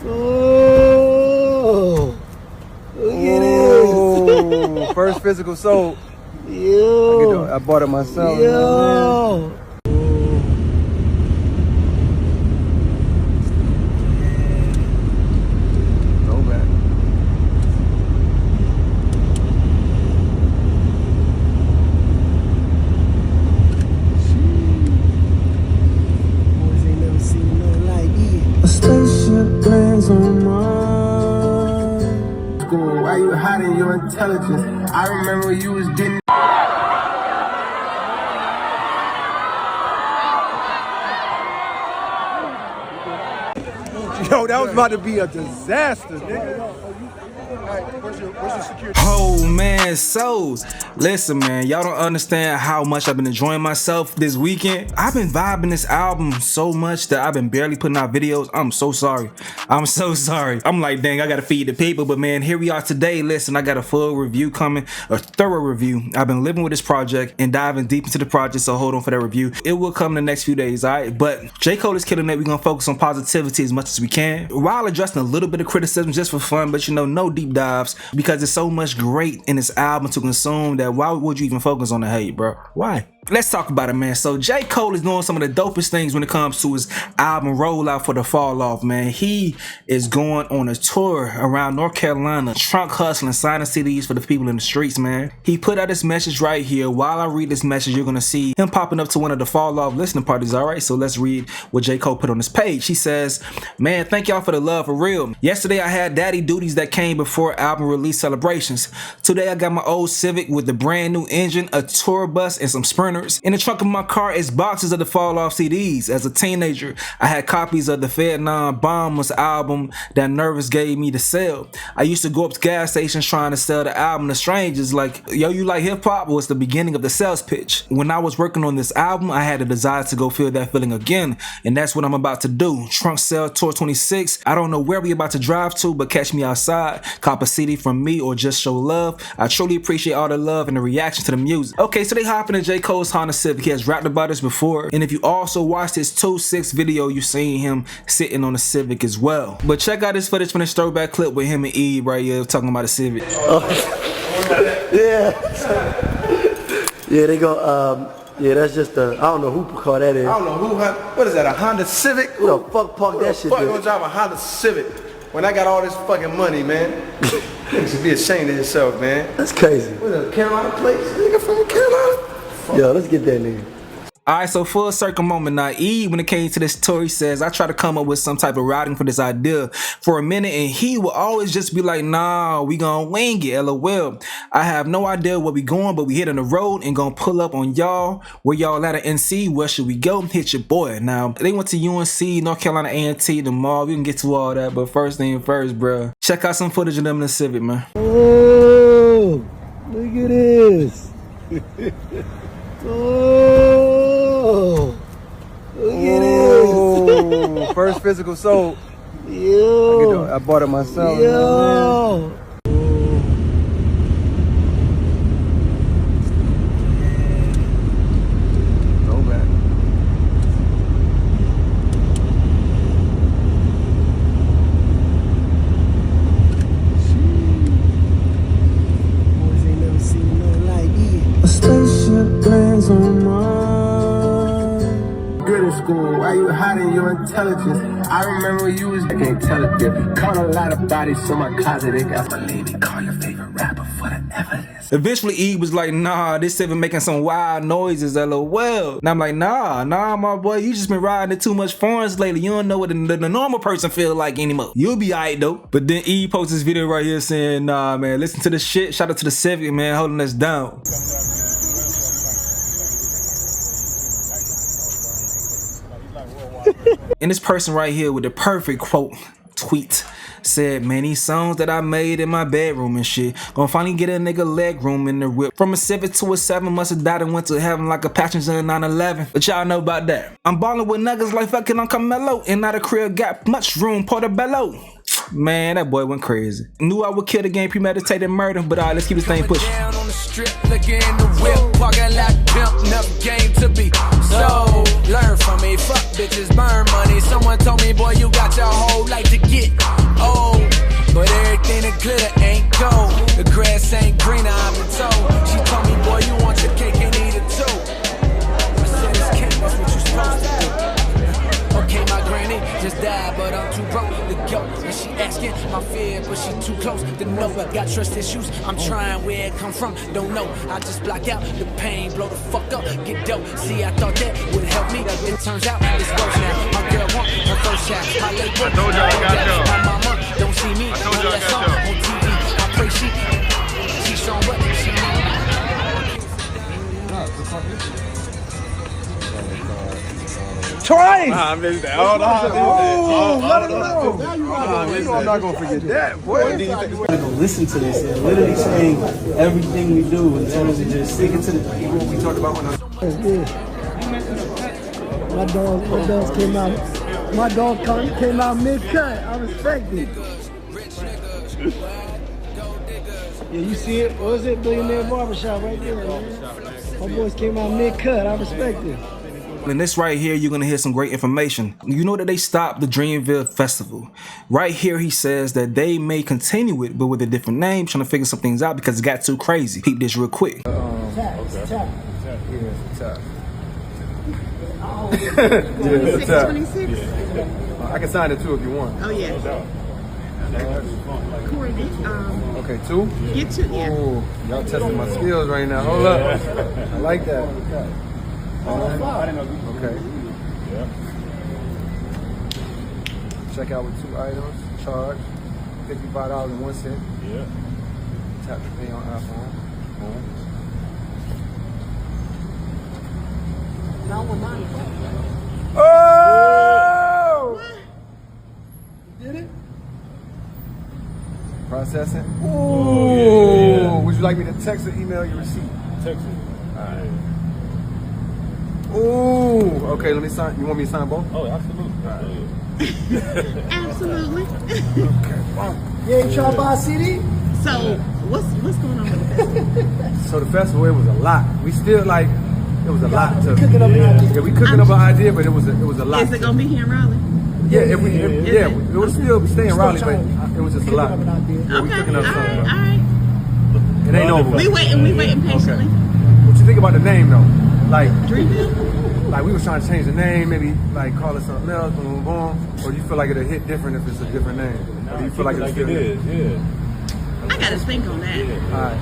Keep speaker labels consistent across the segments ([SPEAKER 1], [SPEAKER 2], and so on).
[SPEAKER 1] Oh, look at this.
[SPEAKER 2] First physical sold.
[SPEAKER 1] Yo.
[SPEAKER 2] I bought it myself.
[SPEAKER 1] Yo.
[SPEAKER 2] Why you hiding your intelligence? I remember you was getting. Yo, that was about to be a disaster, nigga. Where's your security?
[SPEAKER 3] Oh man, so listen, man, y'all don't understand how much I've been enjoying myself this weekend. I've been vibing this album so much that I've been barely putting out videos. I'm so sorry. I'm so sorry. I'm like, dang, I gotta feed the people, but man, here we are today. Listen, I got a full review coming, a thorough review. I've been living with this project and diving deep into the project, so hold on for that review. It will come in the next few days, all right? But J. Cole is killing it. We're gonna focus on positivity as much as we can, while addressing a little bit of criticism just for fun, but you know, no deep dives, because there's so much great in this album to consume that why would you even focus on the hate, bro? Why? Let's talk about it, man. So J. Cole is doing some of the dopest things when it comes to his album rollout for the Falloff, man. He is going on a tour around North Carolina, trunk hustling, signing CDs for the people in the streets, man. He put out this message right here. While I read this message, you're gonna see him popping up to one of the Falloff listening parties, all right? So let's read what J. Cole put on his page. He says, man, thank y'all for the love, for real. Yesterday I had daddy duties that came before album release celebrations. Today I got my old Civic with the brand new engine, a tour bus, and some sprinters. In the trunk of my car is boxes of the Falloff CDs. As a teenager, I had copies of the Vietnam Bombers album that Nervous gave me to sell. I used to go up to gas stations trying to sell the album to strangers like, yo, you like hip hop? Was the beginning of the sales pitch. When I was working on this album, I had a desire to go feel that feeling again, and that's what I'm about to do. Trunk sale tour 26. I don't know where we about to drive to, but catch me outside, cop a CD from me, or just show love. I truly appreciate all the love and the reaction to the music. Okay, so they hop into J. Cole's Honda Civic. He has rapped about this before, and if you also watched his 2-6 video, you seen him sitting on the Civic as well. But check out this footage from this throwback clip with him and Eve right here talking about a Civic.
[SPEAKER 1] Yeah. Yeah, they go, yeah, that's just a, I don't know who car that is.
[SPEAKER 2] I don't know who, what is that, a Honda Civic?
[SPEAKER 1] Who the fuck parked that shit?
[SPEAKER 2] Who the fuck gonna drive a Honda Civic when I got all this fucking money, man? You should be ashamed of yourself, man.
[SPEAKER 1] That's crazy.
[SPEAKER 2] What a Carolina place? Nigga from Carolina?
[SPEAKER 1] Yo, let's get that nigga.
[SPEAKER 3] Alright, so full circle moment now. E, when it came to this tour, he says, I try to come up with some type of routing for this idea for a minute, and he will always just be like, nah, we gonna wing it, LOL. I have no idea where we going, but we hit on the road and gonna pull up on y'all. Where y'all at NC? Where should we go? Hit your boy. Now, they went to UNC, North Carolina A&T, the mall. We can get to all that, but first thing first, bro. Check out some footage of them in the Civic, man.
[SPEAKER 1] Oh, look at this. Oh, look at this.
[SPEAKER 2] First physical sold.
[SPEAKER 1] Yo.
[SPEAKER 2] I bought it myself.
[SPEAKER 1] Yo.
[SPEAKER 2] Good in school, why you hiding your intelligence? I remember you was, I can't tell it different. Caught a lot of bodies, so my closet ain't got my lady. Call your favorite rapper for the evidence.
[SPEAKER 3] Eventually, E was like, nah, this Civic making some wild noises, LOL. And I'm like, nah, my boy, you just been riding it too much foreigns lately. You don't know what the normal person feel like anymore. You'll be alright though. But then E posts this video right here saying, nah, man, listen to the shit. Shout out to the Civic, man, holding us down. And this person right here with the perfect quote tweet said, man, these songs that I made in my bedroom and shit gonna finally get a nigga leg room in the whip. From a Civic to a 7, must have died and went to heaven like a passenger in 9/11. But y'all know about that. I'm balling with niggas like fucking on Carmelo, and not a crib got much room, Portobello. Man, that boy went crazy. Knew I would kill the game, premeditated murder, but alright, let's keep this thing pushing.
[SPEAKER 4] Down on the strip, looking in the whip, walking like pimp, enough game to be so. Learn from me, fuck bitches, burn money. Someone told me, boy, you got your she asking my fear, but she too close to know. Got trust issues, I'm trying where it come from, don't know. I just block out the pain, blow the fuck up, get dope. See, I thought that would help me, it turns out it's worse now. My girl want her first child, my late work, my mama don't see me unless I'm on TV. I pray she showing what she
[SPEAKER 5] Twice!
[SPEAKER 6] I missed that. Hold on.
[SPEAKER 5] Let him know. You know I'm not gonna forget that, boy.
[SPEAKER 1] I'm gonna listen to this and literally saying everything we do in terms of just sticking to what we talked about when I was good. My dog came out mid-cut. I respect it. Yeah, you see it? What was it? Billionaire Barbershop right there, man. My boys came out mid-cut. I respect it.
[SPEAKER 3] In this right here, you're gonna hear some great information. You know that they stopped the Dreamville Festival. Right here, he says that they may continue it, but with a different name, trying to figure some things out because it got too crazy. Peep this real quick.
[SPEAKER 5] Tap.
[SPEAKER 7] Yeah, 626?
[SPEAKER 5] I can sign it too if you want.
[SPEAKER 7] Oh, yeah. Corey,
[SPEAKER 5] Okay, 2?
[SPEAKER 7] get to, yeah.
[SPEAKER 5] Ooh, y'all testing my skills right now. Hold up. I like that. Okay.
[SPEAKER 6] Yeah.
[SPEAKER 5] Check out with 2 items. Charge $55.01.
[SPEAKER 6] Yeah.
[SPEAKER 5] Tap to pay on iPhone. Boom. Oh!
[SPEAKER 1] Did it?
[SPEAKER 5] Processing. Ooh.
[SPEAKER 6] Yeah.
[SPEAKER 5] Would you like me to text or email your receipt?
[SPEAKER 6] Text it. All right.
[SPEAKER 5] Ooh. Okay, let me sign. You want me to sign both?
[SPEAKER 6] Oh, absolutely.
[SPEAKER 7] Absolutely.
[SPEAKER 1] You ain't trying to buy a CD?
[SPEAKER 7] So, what's going on with the festival?
[SPEAKER 5] So the festival, it was a lot. We still like, it was a lot to.
[SPEAKER 1] Cooking up an idea.
[SPEAKER 5] Yeah, we cooking up an idea, but it was a lot.
[SPEAKER 7] Is it going to be here in Raleigh?
[SPEAKER 5] Yeah, it would still stay in Raleigh, but it was just a lot. Yeah, we
[SPEAKER 7] Okay,
[SPEAKER 5] cooking
[SPEAKER 7] all
[SPEAKER 5] up something.
[SPEAKER 7] right.
[SPEAKER 5] It ain't over.
[SPEAKER 7] We waiting patiently.
[SPEAKER 5] What you think about the name though? Like,
[SPEAKER 7] Dreamville?
[SPEAKER 5] like we was trying to change the name, maybe like call it something else, boom, boom, boom. Or do you feel like it'll hit different if it's a different name? Or do you feel like it'll still hit?
[SPEAKER 6] Yeah.
[SPEAKER 7] I got to think on that.
[SPEAKER 5] All right.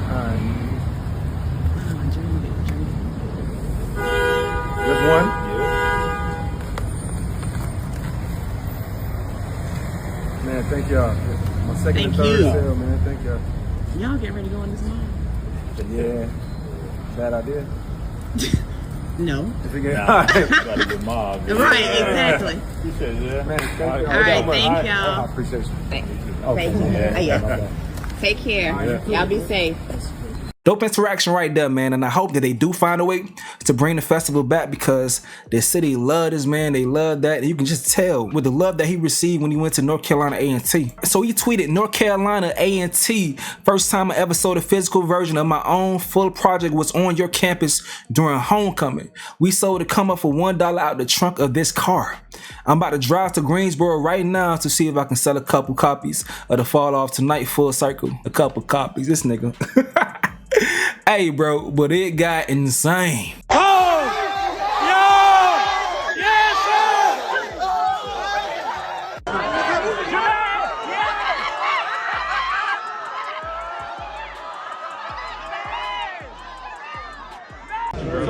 [SPEAKER 5] Just one? Man, thank y'all. My second and third sale, man. Thank y'all.
[SPEAKER 7] Y'all get ready to go on this morning?
[SPEAKER 5] Yeah. Bad idea.
[SPEAKER 7] No.
[SPEAKER 5] If we get
[SPEAKER 6] Gotta get mobbed.
[SPEAKER 7] Right, exactly.
[SPEAKER 6] You said, yeah.
[SPEAKER 5] Man, thank y'all.
[SPEAKER 7] All right, thank
[SPEAKER 5] I
[SPEAKER 7] y'all.
[SPEAKER 5] appreciate you.
[SPEAKER 7] Thank
[SPEAKER 6] Yeah.
[SPEAKER 7] you. Take care. Y'all be safe.
[SPEAKER 3] Dope interaction right there, man, and I hope that they do find a way to bring the festival back because the city loved this man. They love that. And you can just tell with the love that he received when he went to North Carolina A&T. So he tweeted, North Carolina A&T, first time I ever saw the physical version of my own full project was on your campus during homecoming. We sold a come up for $1 out the trunk of this car. I'm about to drive to Greensboro right now to see if I can sell a couple copies of the Falloff tonight full circle. A couple copies, this nigga. Hey, bro, but it got insane.
[SPEAKER 8] So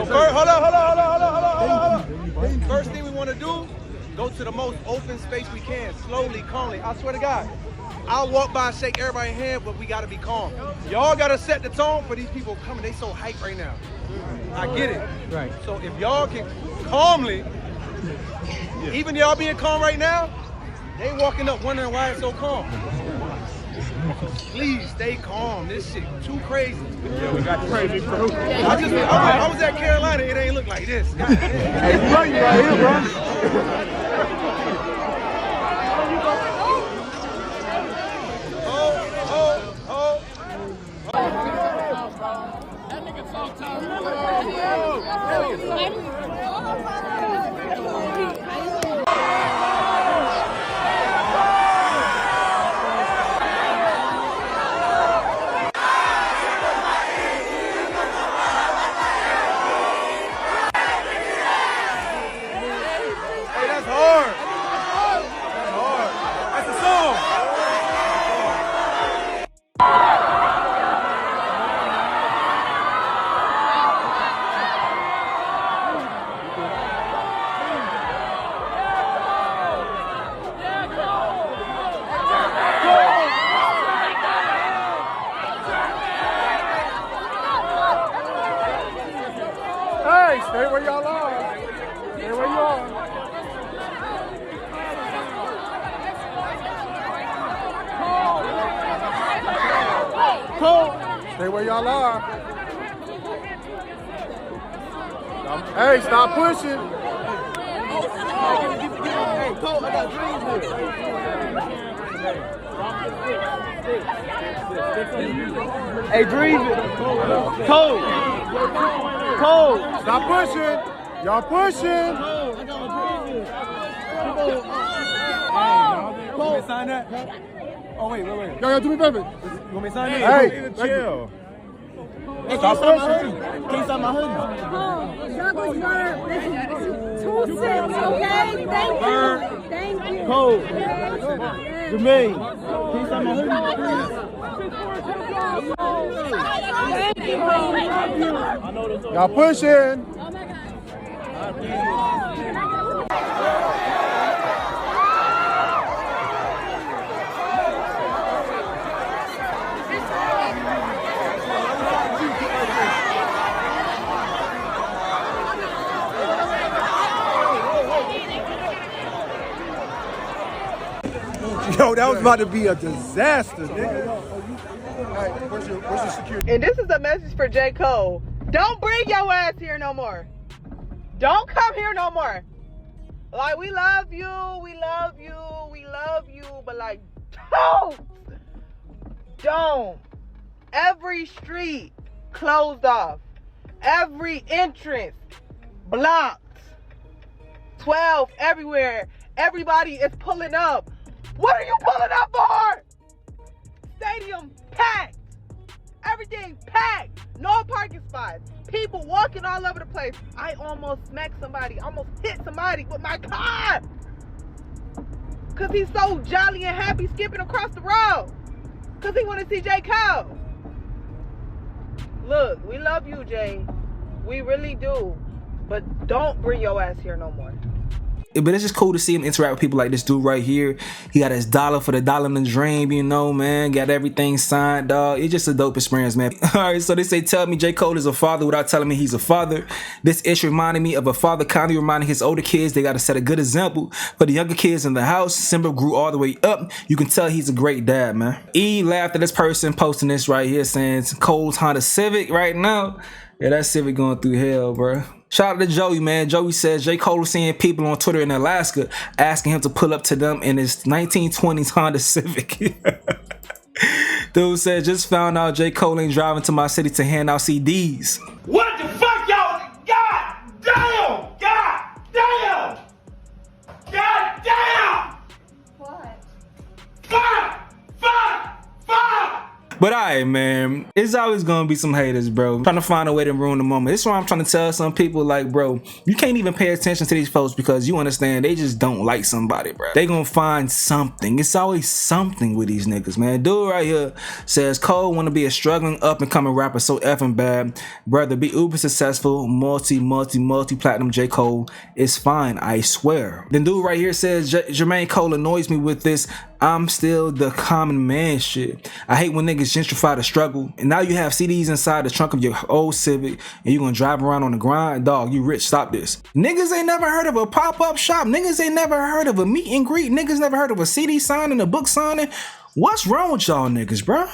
[SPEAKER 8] first, hold on. First thing we want to do, go to the most open space we can, slowly, calmly. I swear to God, I'll walk by and shake everybody's hand, but we got to be calm. Y'all got to set the tone for these people coming. They so hyped right now. I get it. Right. So if y'all can calmly, even y'all being calm right now, they walking up wondering why it's so calm. Please stay calm. This shit too crazy. Yeah, we got crazy. I was at Carolina. It ain't look like this. God damn.
[SPEAKER 5] Hey, you right here, bro. Stay where y'all are. Hey, stop pushing.
[SPEAKER 8] Hey, Cole, I got dreams here. Hey, dreams it. Cole. Cole.
[SPEAKER 5] Stop pushing. Y'all pushing.
[SPEAKER 8] Cole, sign that. Oh, wait.
[SPEAKER 5] Yo, do me a favor.
[SPEAKER 8] You want me to sign that?
[SPEAKER 5] Hey,
[SPEAKER 6] chill.
[SPEAKER 8] Hey, can you sign my hoodie? Can you sign my hoodie?
[SPEAKER 7] Douglas Bird, this is 2 cents, okay? Thank you. Thank you.
[SPEAKER 8] Cole. Jermaine. Can you sign my hoodie?
[SPEAKER 7] Thank you.
[SPEAKER 5] y'all pushing.
[SPEAKER 8] Yo, that was about to be a disaster, nigga.
[SPEAKER 5] Where's your security?
[SPEAKER 9] And this is a message for J. Cole. Don't bring your ass here no more. Don't come here no more. Like, we love you, but like, don't. Every street closed off. Every entrance blocked. 12 everywhere. Everybody is pulling up. What are you pulling up for? Stadium packed. Everything packed. No parking spots. People walking all over the place. I almost smacked somebody. Almost hit somebody with my car. Because he's so jolly and happy skipping across the road. Because he want to see J. Cole. Look, we love you, Jay. We really do. But don't bring your ass here no more.
[SPEAKER 3] But it's just cool to see him interact with people like this dude right here. He got his dollar for the dollar in the dream, you know, man. Got everything signed, dog. It's just a dope experience, man. Alright, so they say, tell me J. Cole is a father without telling me he's a father. This issue reminded me of a father kindly reminding his older kids they got to set a good example for the younger kids in the house. Simba grew all the way up. You can tell he's a great dad, man. E laughed at this person posting this right here saying Cole's Honda Civic right now. Yeah, that Civic going through hell, bro. Shout out to Joey, man. Joey says J. Cole was seeing people on Twitter in Alaska asking him to pull up to them in his 1920s Honda Civic. Dude said, just found out J. Cole ain't driving to my city to hand out CDs.
[SPEAKER 10] What the fuck, y'all? God damn! God damn! God damn!
[SPEAKER 7] What?
[SPEAKER 10] Fuck!
[SPEAKER 3] But alright, man, it's always gonna be some haters, bro. Trying to find a way to ruin the moment. This is why I'm trying to tell some people, like, bro, you can't even pay attention to these folks because you understand they just don't like somebody, bro. They gonna find something. It's always something with these niggas, man. Dude right here says Cole wanna be a struggling up and coming rapper so effing bad. Brother, be uber successful, multi-platinum J. Cole. It's fine, I swear. Then dude right here says Jermaine Cole annoys me with this I'm still the common man shit. I hate when niggas gentrify the struggle. And now you have CDs inside the trunk of your old Civic and you gonna drive around on the grind. Dog, you rich, stop this. Niggas ain't never heard of a pop-up shop. Niggas ain't never heard of a meet and greet. Niggas never heard of a CD signing, a book signing. What's wrong with y'all niggas, bro?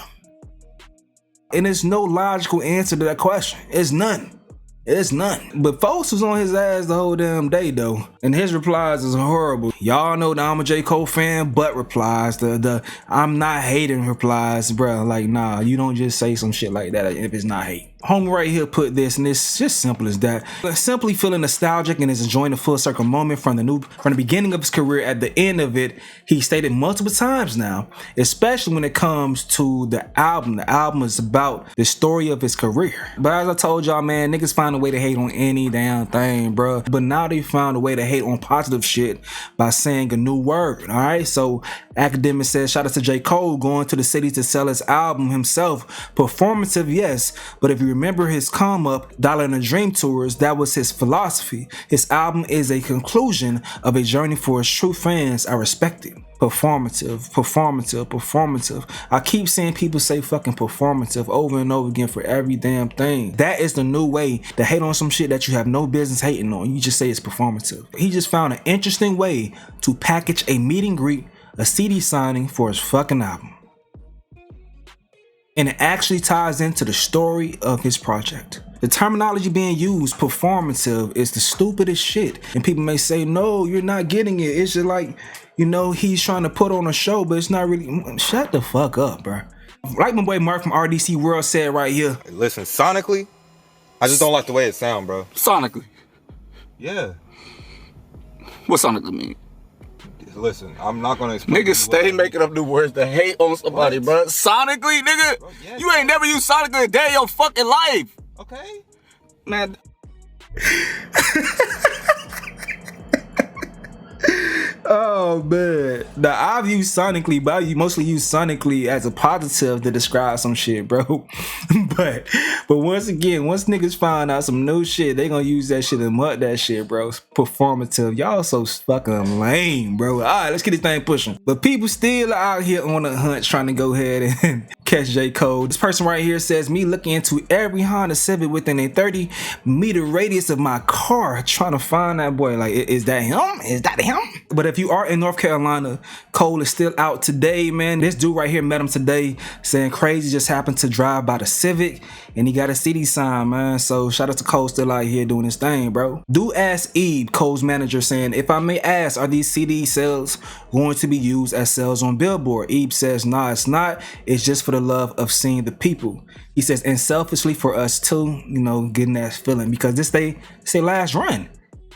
[SPEAKER 3] And there's no logical answer to that question. It's none. It's none. But folks was on his ass the whole damn day though. And his replies is horrible. Y'all know that I'm a J. Cole fan, but replies, the I'm not hating replies, bro. Like, nah, you don't just say some shit like that if it's not hate. Homie right here put this, and it's just simple as that. Simply feeling nostalgic and is enjoying the full circle moment from the beginning of his career. At the end of it, he stated multiple times now, especially when it comes to the album. The album is about the story of his career. But as I told y'all, man, niggas find a way to hate on any damn thing, bro. But now they found a way to hate on positive shit by saying a new word. All right, so Academic says, shout out to J. Cole going to the city to sell his album himself. Performative, yes, but if you remember his come up Dollar in a Dream tours, that was his philosophy. His album is a conclusion of a journey for his true fans. I respect it. Performative, performative, performative. I keep seeing people say fucking performative over and over again for every damn thing. That is the new way to hate on some shit that you have no business hating on. You just say it's performative. He just found an interesting way to package a meet and greet, a CD signing for his fucking album. and it actually ties into the story of his project. The terminology being used, performative, is the stupidest shit. And people may say, no, you're not getting it. It's just like, you know, he's trying to put on a show, but it's not really. Shut the fuck up, bro. Like my boy Mark from RDC World said right here.
[SPEAKER 11] Listen, sonically, I just don't like the way it sound, bro.
[SPEAKER 12] Sonically?
[SPEAKER 11] Yeah.
[SPEAKER 12] What sonically mean?
[SPEAKER 11] Listen, I'm not gonna explain.
[SPEAKER 12] Niggas stay making up new words to hate on somebody, bro. Sonically, nigga? Bro, yes, you ain't never used sonically a day in your fucking life.
[SPEAKER 11] Okay.
[SPEAKER 12] Man.
[SPEAKER 3] Oh man. Now I've used sonically, but I mostly use sonically as a positive to describe some shit, bro. but once again, once niggas find out some new shit, they gonna use that shit and mud that shit, bro. It's performative. Y'all so fucking lame, bro. Alright, let's get this thing pushing. But people still out here on a hunt trying to go ahead and catch J. Cole. This person right here says, me looking into every Honda Civic within a 30-meter radius of my car trying to find that boy. Like, is that him? Is that him? But if you are in North Carolina, Cole is still out today, man. This dude right here met him today saying crazy just happened to drive by the Civic and he got a CD sign, man. So shout out to Cole, still out here doing his thing, bro. Do ask Ebe, Cole's manager, saying, if I may ask, are these CD sales going to be used as sales on Billboard? Ebe says, nah, it's not. It's just for the love of seeing the people. He says, and selfishly for us too, you know, getting that feeling, because this their last run.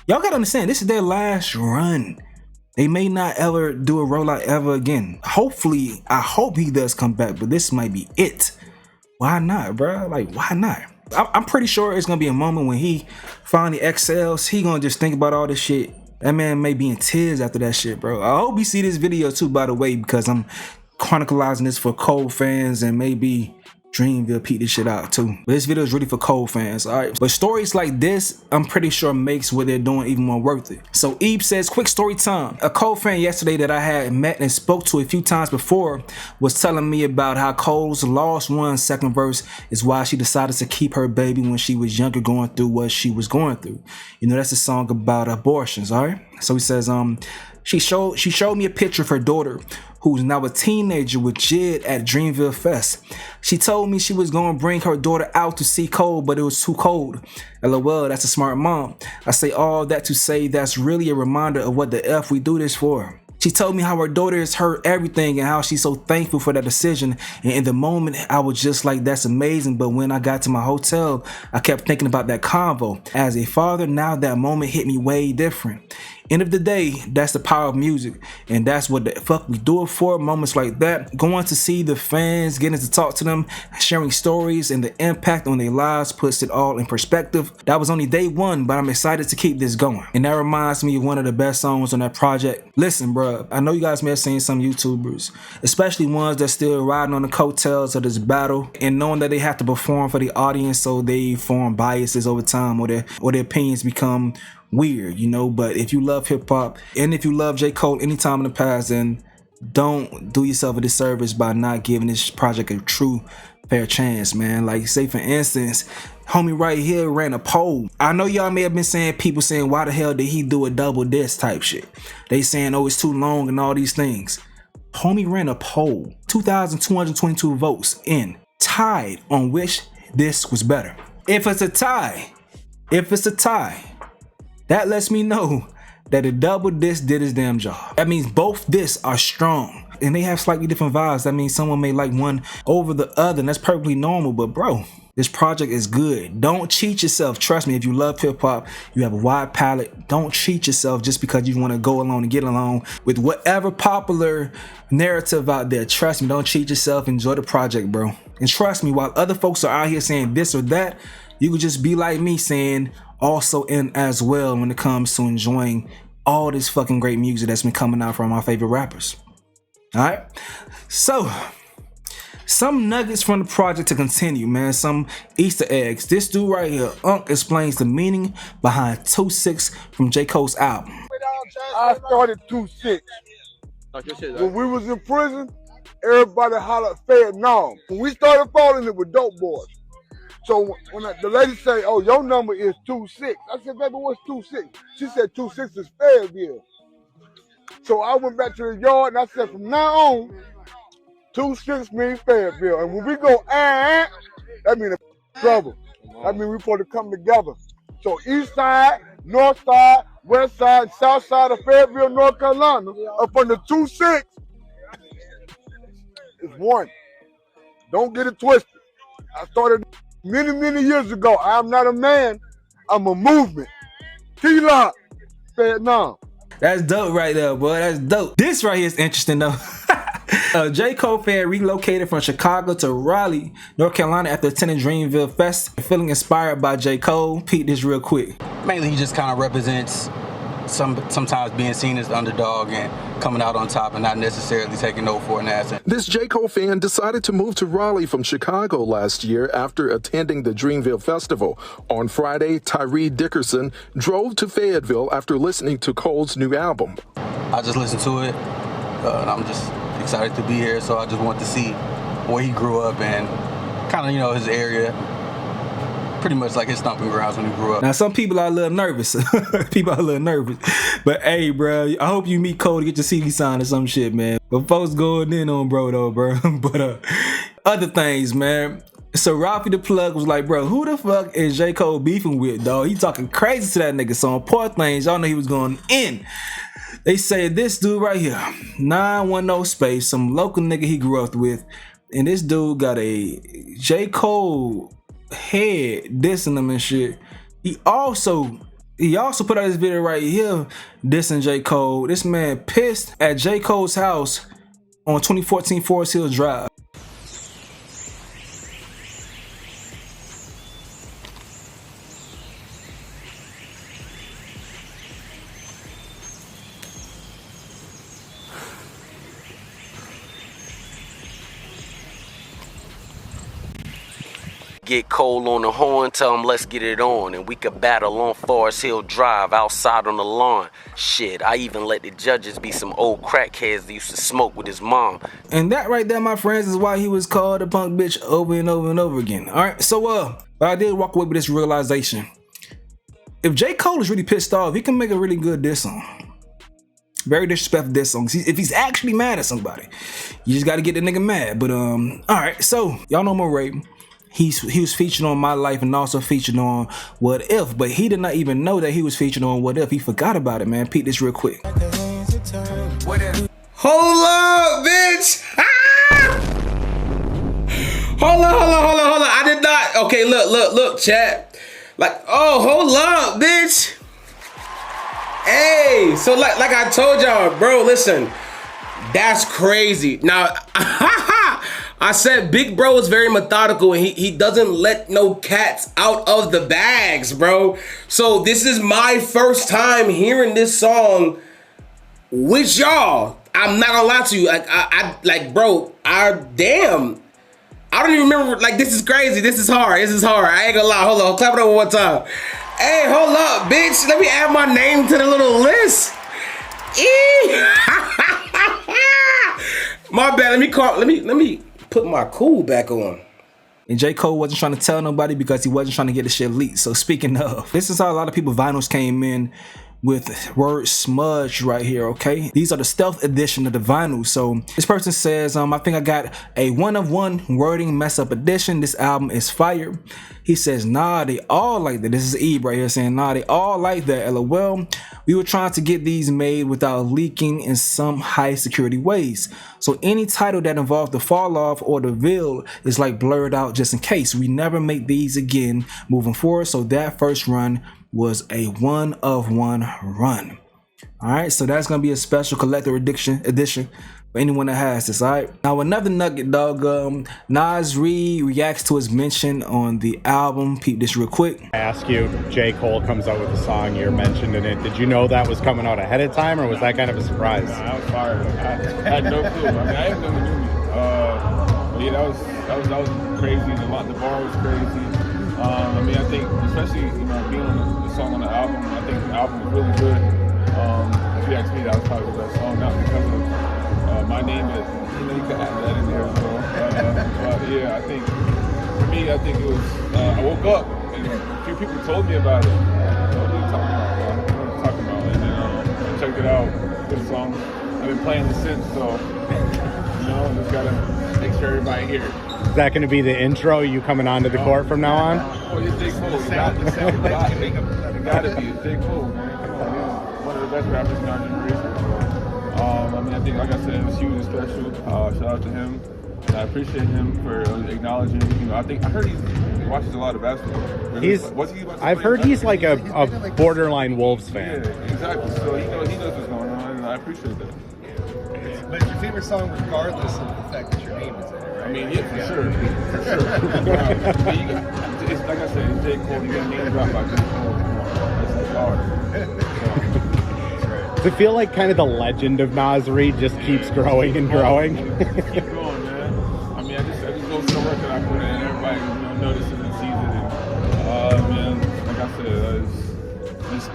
[SPEAKER 3] Y'all gotta understand, this is their last run. They may not ever do a rollout ever again. Hopefully, I hope he does come back, but this might be it. Why not, bro? Like, why not? I'm pretty sure it's gonna be a moment when he finally excels. He gonna just think about all this shit. That man may be in tears after that shit, bro. I hope you see this video too, by the way, because I'm chronicling this for Cole fans and maybe Dreamville peep this shit out too. But this video is really for Cole fans, alright? But stories like this, I'm pretty sure makes what they're doing even more worth it. So Ebe says, quick story time. A Cole fan yesterday that I had met and spoke to a few times before was telling me about how Cole's Lost One's second verse is why she decided to keep her baby when she was younger, going through what she was going through. You know, that's a song about abortions, alright? So he says, she showed me a picture of her daughter, who's now a teenager with Jid at Dreamville Fest. She told me she was gonna bring her daughter out to see Cole, but it was too cold. LOL, that's a smart mom. I say all that to say that's really a reminder of what the F we do this for. She told me how her daughter has heard everything and how she's so thankful for that decision. And in the moment, I was just like, that's amazing. But when I got to my hotel, I kept thinking about that convo. As a father, now that moment hit me way different. End of the day, that's the power of music, and that's what the fuck we do it for. Moments like that, going to see the fans, getting to talk to them, sharing stories, and the impact on their lives puts it all in perspective. That was only day one, but I'm excited to keep this going. And that reminds me of one of the best songs on that project. Listen, bro, I know you guys may have seen some YouTubers, especially ones that still riding on the coattails of this battle and knowing that they have to perform for the audience, so they form biases over time, or their opinions become weird, you know. But if you love hip-hop and if you love J. Cole anytime in the past, then don't do yourself a disservice by not giving this project a true fair chance, man. Like, say for instance, homie right here ran a poll. I know y'all may have been saying, people saying, why the hell did he do a double disc type shit? They saying, oh, it's too long and all these things. Homie ran a poll, 2,222 votes in, tied on which disc was better. If it's a tie, that lets me know that a double disc did his damn job. That means both discs are strong and they have slightly different vibes. That means someone may like one over the other, and that's perfectly normal. But bro, this project is good. Don't cheat yourself. Trust me, if you love hip hop, you have a wide palette. Don't cheat yourself just because you want to go along and get along with whatever popular narrative out there. Trust me, don't cheat yourself. Enjoy the project, bro. And trust me, while other folks are out here saying this or that, you could just be like me saying also in as well when it comes to enjoying all this fucking great music that's been coming out from our favorite rappers. Alright, so some nuggets from the project to continue, man. Some Easter eggs. This dude right here, Unc, explains the meaning behind 2-6 from J. Cole's album.
[SPEAKER 13] I started 2-6. When we was in prison, everybody hollered Vietnam. When we started falling, it was dope boys. So when the lady say, oh, your number is 2-6. I said, baby, what's 2-6? She said 2-6 is Fayetteville. So I went back to the yard and I said, from now on, 2-6 means Fayetteville. And when we go, that means trouble. That means we're supposed to come together. So east side, north side, west side, south side of Fayetteville, North Carolina, up on the 2-6 is one. Don't get it twisted. I started many, many years ago. I'm not a man, I'm a movement. T-Lock, Vietnam.
[SPEAKER 3] That's dope right there, boy. That's dope. This right here is interesting though. J. Cole fan relocated from Chicago to Raleigh, North Carolina after attending Dreamville Fest, feeling inspired by J. Cole. Peep this real quick.
[SPEAKER 14] Mainly he just kind of represents sometimes being seen as the underdog and coming out on top and not necessarily taking no for an ass.
[SPEAKER 15] This J. Cole fan decided to move to Raleigh from Chicago last year after attending the Dreamville Festival. On Friday, Tyree Dickerson drove to Fayetteville after listening to Cole's new album.
[SPEAKER 14] I just listened to it and I'm just excited to be here, so I just want to see where he grew up and kind of, you know, his area. Pretty much like his stomping grounds when he grew up.
[SPEAKER 3] Now, some people are a little nervous. People are a little nervous. But hey, bro, I hope you meet Cole to get your CD signed or some shit, man. But folks going in on bro, though, bro. But other things, man. So Ralphie the Plug was like, bro, who the fuck is J. Cole beefing with, dog? He talking crazy to that nigga. So on Poor Things, y'all know he was going in. They say this dude right here, 910 space, some local nigga he grew up with. And this dude got a J. Cole head dissing him and shit. He also put out this video right here dissing J. Cole. This man pissed at J. Cole's house on 2014 Forest Hill Drive.
[SPEAKER 16] Get Cole on the horn, tell him let's get it on, and we could battle on Forest Hill Drive outside on the lawn. Shit, I even let the judges be some old crackheads that used to smoke with his mom.
[SPEAKER 3] And that right there, my friends, is why he was called a punk bitch over and over and over again. Alright, so but I did walk away with this realization. If J. Cole is really pissed off, he can make a really good diss song. Very disrespectful diss song. If he's actually mad at somebody, you just gotta get the nigga mad. But alright, so y'all know Moray. He was featured on My Life and also featured on What If, but he did not even know that he was featured on What If. He forgot about it, man. Peep this real quick.
[SPEAKER 12] Hold up, bitch! Hold on. I did not. Okay, look, chat. Like, oh, hold up, bitch. Hey, so like I told y'all, bro, listen, that's crazy. Now, I said Big Bro is very methodical and he doesn't let no cats out of the bags, bro. So this is my first time hearing this song with y'all. I'm not gonna lie to you. Like, bro, damn. I don't even remember, like, this is crazy. This is hard. I ain't gonna lie. Hold on, clap it up one more time. Hey, hold up, bitch. Let me add my name to the little list. My bad. Let me put my cool back on.
[SPEAKER 3] And J. Cole wasn't trying to tell nobody because he wasn't trying to get the shit leaked. So speaking of, this is how a lot of people vinyls came in with word smudge right here, okay? These are the stealth edition of the vinyl. So this person says, I think I got a 1-of-1 wording mess up edition. This album is fire. He says, nah, they all like that. This is Eve right here saying, nah, they all like that. LOL. We were trying to get these made without leaking in some high security ways. So any title that involves the Falloff or the Ville is like blurred out just in case. We never make these again moving forward. So that first run was a 1-of-1 run. All right, so that's gonna be a special collector edition for anyone that has this. All right, now another nugget, dog. Nas Reed reacts to his mention on the album. Peep this real quick.
[SPEAKER 17] I ask you, J. Cole comes out with a song, you're mentioned in it. Did you know that was coming out ahead of time, or was that kind of a surprise?
[SPEAKER 6] No, I was fired. I had no clue. I mean, I didn't know he knew me. But yeah, that was crazy. The bar was crazy. I mean, I think, especially, you know, being on the song on the album, I think the album was really good. If you ask me, that was probably the best song, not because of my name, but you know, you could add that in there as well. But yeah, I think, for me, I think it was, I woke up and a few people told me about it. What are you talking about? And then I checked it out, good song. I've been playing it since, so, you know, just gotta sure everybody hear it.
[SPEAKER 17] Is that going to be the intro? You coming onto the court from now on?
[SPEAKER 6] Oh, it's J. Cole. It gotta be. It's J. Cole, man. Come on, man. One of the best rappers in our generation. I mean, I think, like I said, it was huge and special. Shout out to him. And I appreciate him for acknowledging. You know, I heard he watches a lot of basketball.
[SPEAKER 17] I've heard he's like a borderline Wolves fan.
[SPEAKER 6] Yeah, exactly. So he knows what's going on, and I appreciate that.
[SPEAKER 18] But it's your favorite song regardless of the fact that your name is in it, right?
[SPEAKER 6] I mean, yeah, for sure. It's like I said, it's J. Cole. You got a name drop by J. Cole. That's hard.
[SPEAKER 17] Does it feel like kind of the legend of Nas Reed just keeps growing and growing?
[SPEAKER 6] Keep going, man. I mean, I just go to the work that I put in. Everybody, notices and sees it. And, man, like I said, just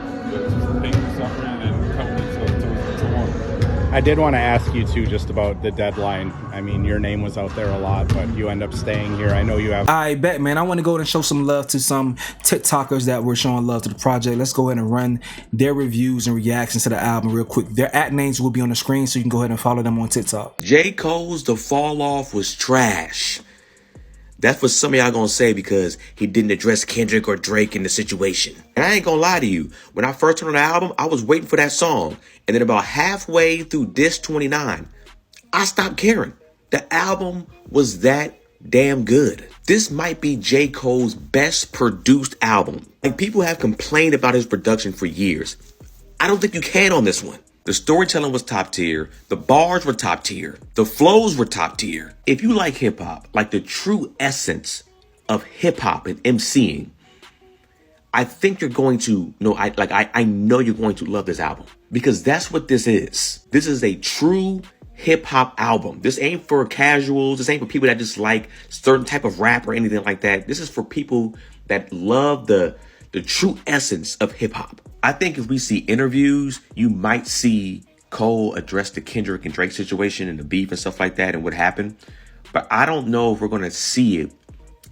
[SPEAKER 6] thinking, suffering, and coming to one.
[SPEAKER 17] I did want to ask you too, just about the deadline. I mean, your name was out there a lot, but you end up staying here. I know you have.
[SPEAKER 3] I bet, man. I want to go ahead and show some love to some TikTokers that were showing love to the project. Let's go ahead and run their reviews and reactions to the album real quick. Their @names will be on the screen, so you can go ahead and follow them on TikTok.
[SPEAKER 19] J. Cole's The Falloff was trash. That's what some of y'all gonna say because he didn't address Kendrick or Drake in the situation. And I ain't gonna lie to you. When I first turned on the album, I was waiting for that song. And then about halfway through disc 29, I stopped caring. The album was that damn good. This might be J. Cole's best produced album. Like, people have complained about his production for years. I don't think you can on this one. The storytelling was top tier. The bars were top tier. The flows were top tier. If you like hip hop, like the true essence of hip hop and MCing, I think you're going to I know you're going to love this album because that's what this is. This is a true hip hop album. This ain't for casuals. This ain't for people that just like certain type of rap or anything like that. This is for people that love the true essence of hip hop. I think if we see interviews, you might see Cole address the Kendrick and Drake situation and the beef and stuff like that and what happened. But I don't know if we're going to see it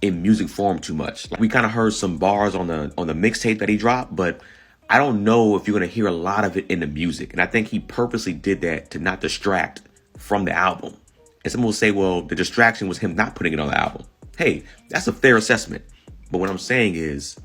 [SPEAKER 19] in music form too much. Like, we kind of heard some bars on the mixtape that he dropped, but I don't know if you're going to hear a lot of it in the music. And I think he purposely did that to not distract from the album. And someone will say, well, the distraction was him not putting it on the album. Hey, that's a fair assessment. But what I'm saying is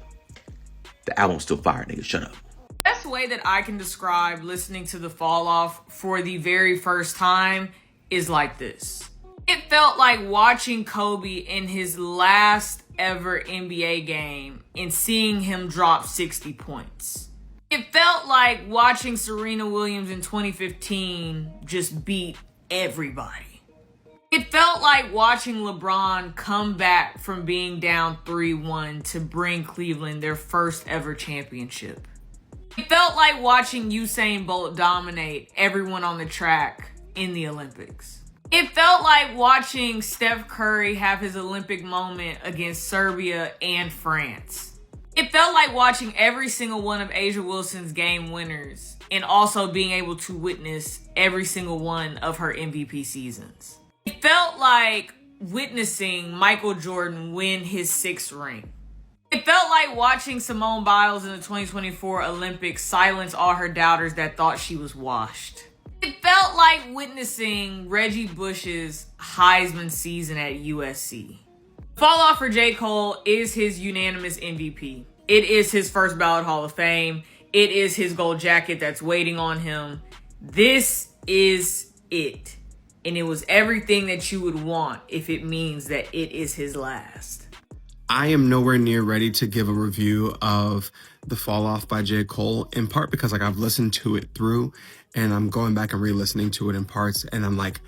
[SPEAKER 19] the album's still fire, nigga. Shut up.
[SPEAKER 20] Best way that I can describe listening to the Falloff for the very first time is like this. It felt like watching Kobe in his last ever NBA game and seeing him drop 60 points. It felt like watching Serena Williams in 2015 just beat everybody. It felt like watching LeBron come back from being down 3-1 to bring Cleveland their first ever championship. It felt like watching Usain Bolt dominate everyone on the track in the Olympics. It felt like watching Steph Curry have his Olympic moment against Serbia and France. It felt like watching every single one of Asia Wilson's game winners and also being able to witness every single one of her MVP seasons. It felt like witnessing Michael Jordan win his 6th ring. It felt like watching Simone Biles in the 2024 Olympics silence all her doubters that thought she was washed. It felt like witnessing Reggie Bush's Heisman season at USC. Falloff for J. Cole is his unanimous MVP. It is his first ballot Hall of Fame. It is his gold jacket that's waiting on him. This is it. And it was everything that you would want if it means that it is his last.
[SPEAKER 21] I am nowhere near ready to give a review of The Falloff by J. Cole, in part because I've listened to it through and I'm going back and re-listening to it in parts, and I'm like,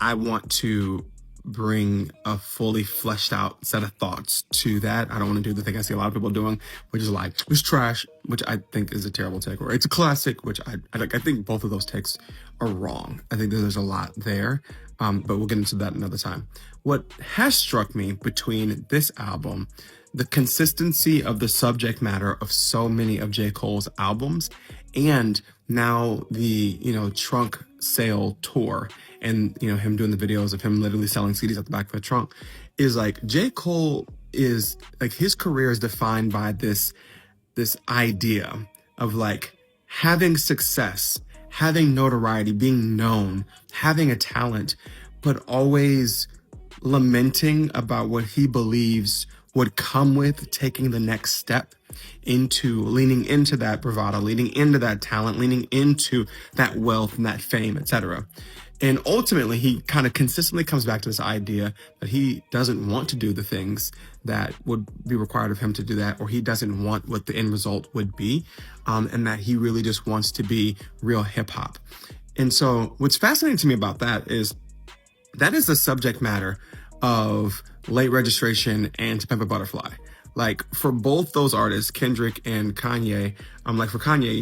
[SPEAKER 21] I want to bring a fully fleshed out set of thoughts to that. I don't want to do the thing I see a lot of people doing, which is like, it's trash, which I think is a terrible take, or it's a classic, which I think both of those takes are wrong. I think that there's a lot there, but we'll get into that another time. What has struck me between this album, the consistency of the subject matter of so many of J. Cole's albums, and now the, trunk sale tour, and, him doing the videos of him literally selling CDs at the back of the trunk, is like, J. Cole is like, his career is defined by this idea of like having success, having notoriety, being known, having a talent, but always lamenting about what he believes would come with taking the next step into leaning into that bravado, leaning into that talent, leaning into that wealth and that fame, etc. And ultimately, he kind of consistently comes back to this idea that he doesn't want to do the things that would be required of him to do that, or he doesn't want what the end result would be, and that he really just wants to be real hip hop. And so what's fascinating to me about that is the subject matter of Late Registration and To Pimp a Butterfly. Like, for both those artists, Kendrick and Kanye, like for Kanye,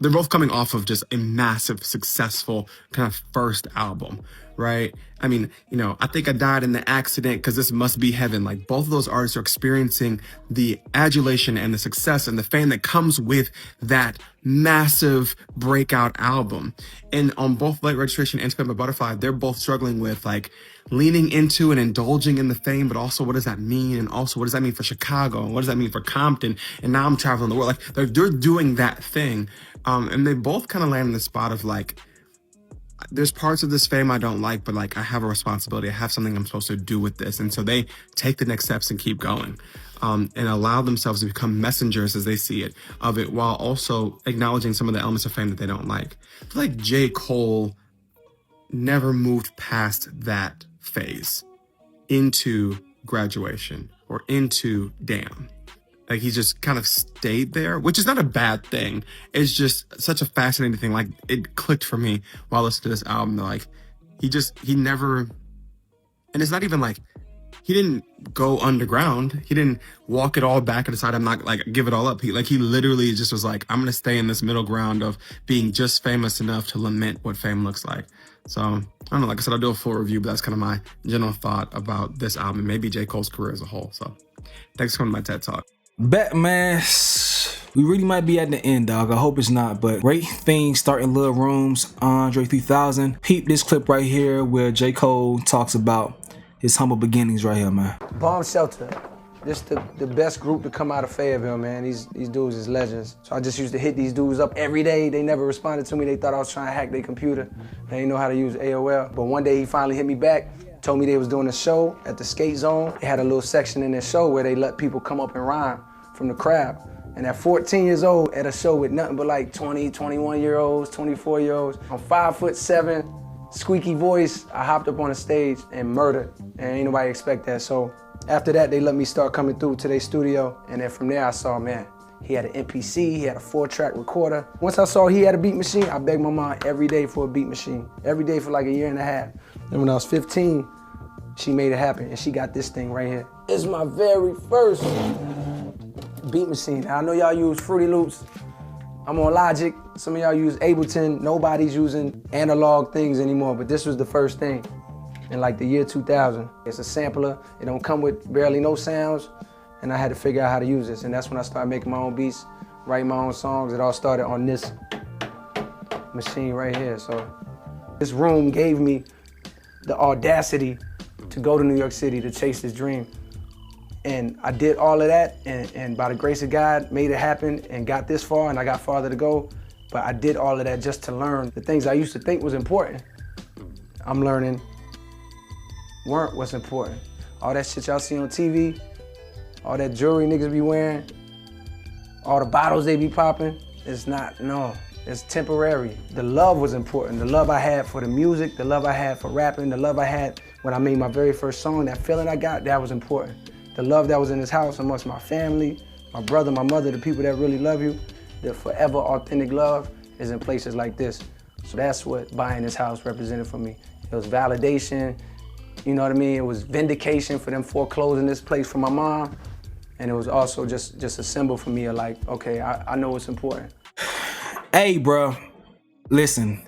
[SPEAKER 21] they're both coming off of just a massive, successful kind of first album, right? I mean, I Think I Died in the Accident because This Must Be Heaven. Like, both of those artists are experiencing the adulation and the success and the fame that comes with that massive breakout album. And on both Late Registration and To Pimp a Butterfly, they're both struggling with like leaning into and indulging in the fame, but also what does that mean? And also what does that mean for Chicago? And what does that mean for Compton? And now I'm traveling the world. Like they're doing that thing. And they both kind of land in the spot of like, there's parts of this fame I don't like, but like I have a responsibility. I have something I'm supposed to do with this. And so they take the next steps and keep going, and allow themselves to become messengers as they see it of it, while also acknowledging some of the elements of fame that they don't like. I feel like J. Cole never moved past that phase into Graduation or into Damn. Like he just kind of stayed there, which is not a bad thing. It's just such a fascinating thing. Like it clicked for me while listening to this album. Like he never, and it's not even like he didn't go underground. He didn't walk it all back and decide I'm not like give it all up. He literally just was like, I'm gonna stay in this middle ground of being just famous enough to lament what fame looks like. So I don't know. Like I said, I'll do a full review, but that's kind of my general thought about this album, maybe J. Cole's career as a whole. So thanks for coming to my TED Talk.
[SPEAKER 3] Bet, man. We really might be at the end, dog. I hope it's not, but great things starting little rooms. Andre 3000. Peep this clip right here where J. Cole talks about his humble beginnings right here, man.
[SPEAKER 2] Bomb Shelter. This the best group to come out of Fayetteville, man. These dudes is legends. So I just used to hit these dudes up every day. They never responded to me. They thought I was trying to hack their computer. They didn't know how to use AOL. But one day he finally hit me back, told me they was doing a show at the skate zone. They had a little section in their show where they let people come up and rhyme from the crowd. And at 14 years old, at a show with nothing but like 20, 21-year-olds, 24-year-olds, I'm 5'7", squeaky voice, I hopped up on the stage and murdered. And ain't nobody expect that. So after that, they let me start coming through to their studio. And then from there, I saw, man, he had an MPC, he had a 4-track recorder. Once I saw he had a beat machine, I begged my mom every day for a beat machine. Every day for like a year and a half. And when I was 15, she made it happen, and she got this thing right here. It's my very first beat machine. Now, I know y'all use Fruity Loops. I'm on Logic. Some of y'all use Ableton. Nobody's using analog things anymore, but this was the first thing in like the year 2000. It's a sampler. It don't come with barely no sounds, and I had to figure out how to use this, and that's when I started making my own beats, writing my own songs. It all started on this machine right here. So this room gave me the audacity to go to New York City to chase this dream. And I did all of that, and by the grace of God, made it happen and got this far, and I got farther to go. But I did all of that just to learn the things I used to think was important. I'm learning weren't what's important. All that shit y'all see on TV, all that jewelry niggas be wearing, all the bottles they be popping, it's not, no, it's temporary. The love was important. The love I had for the music, the love I had for rapping, the love I had when I made my very first song, that feeling I got, that was important. The love that was in this house amongst my family, my brother, my mother, the people that really love you, the forever authentic love is in places like this. So that's what buying this house represented for me. It was validation, you know what I mean? It was vindication for them foreclosing this place for my mom. And it was also just a symbol for me of like, okay, I know what's important.
[SPEAKER 3] Hey, bro, listen,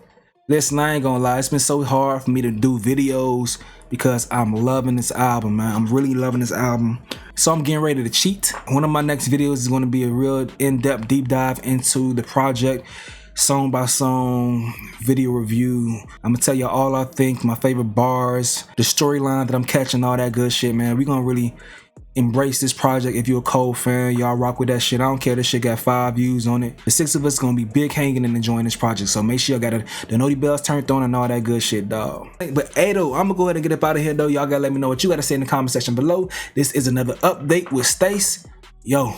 [SPEAKER 3] I ain't gonna lie. It's been so hard for me to do videos because I'm loving this album, man. I'm really loving this album. So I'm getting ready to cheat. One of my next videos is gonna be a real in-depth deep dive into the project, song by song, video review. I'm gonna tell you all I think, my favorite bars, the storyline that I'm catching, all that good shit, man. We're gonna really embrace this project. If you're a Cole fan, y'all rock with that shit. I don't care, this shit got 5 views on it. The 6 of us gonna be big hanging and enjoying this project, so make sure y'all got the noti bells turned on and all that good shit, dog. But hey though, I'm gonna go ahead and get up out of here though. Y'all gotta let me know what you gotta say in the comment section below. This is another update with Stace. Yo,